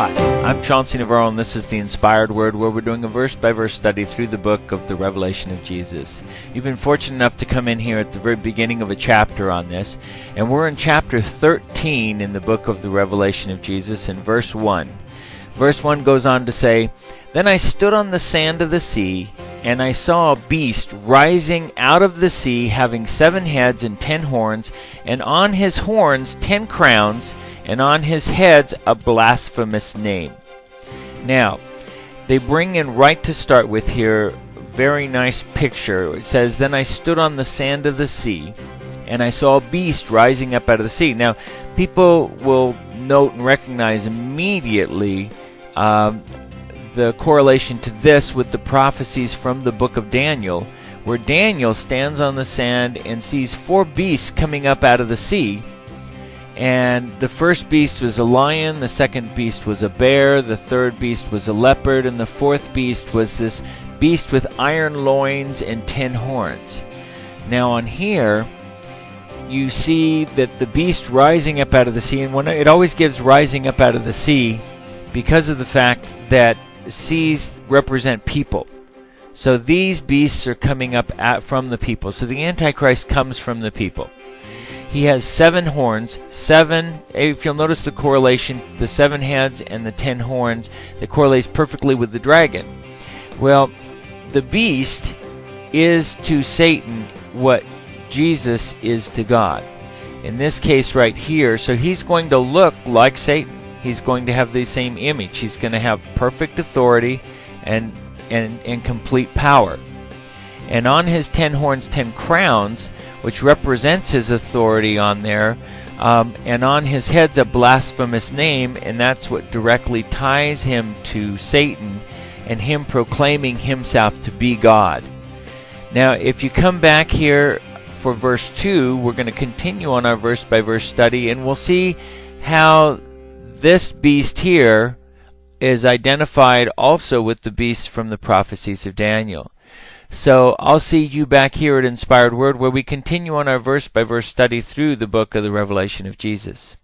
Hi, I'm Chauncey Navarro, and this is the Inspired Word, where we're doing a verse-by-verse study through the book of the Revelation of Jesus. You've been fortunate enough to come in here at the very beginning of a chapter on this, and we're in chapter 13 in the book of the Revelation of Jesus in verse 1. Verse 1 goes on to say, "Then I stood on the sand of the sea, and I saw a beast rising out of the sea, having 7 heads and 10 horns, and on his horns 10 crowns, and on his heads a blasphemous name." Now, they bring in right to start with here, very nice picture. It says, "Then I stood on the sand of the sea, and I saw a beast rising up out of the sea." Now, people will note and recognize immediately the correlation to this with the prophecies from the book of Daniel, where Daniel stands on the sand and sees 4 beasts coming up out of the sea. And the first beast was a lion, the second beast was a bear, the third beast was a leopard, and the fourth beast was this beast with iron loins and 10 horns. Now on here, you see that the beast rising up out of the sea, and it always gives rising up out of the sea because of the fact that seas represent people. So these beasts are coming up from the people. So the Antichrist comes from the people. He has 7 horns, 7, if you'll notice the correlation, the 7 heads and the 10 horns, that correlates perfectly with the dragon. Well, the beast is to Satan what Jesus is to God. In this case right here, so he's going to look like Satan. He's going to have the same image. He's going to have perfect authority and complete power. And on his 10 horns, 10 crowns, which represents his authority on there, and on his head's a blasphemous name, and that's what directly ties him to Satan and him proclaiming himself to be God. Now, if you come back here for verse 2, we're going to continue on our verse-by-verse study, and we'll see how this beast here is identified also with the beast from the prophecies of Daniel. So I'll see you back here at Inspired Word, where we continue on our verse-by-verse study through the book of the Revelation of Jesus.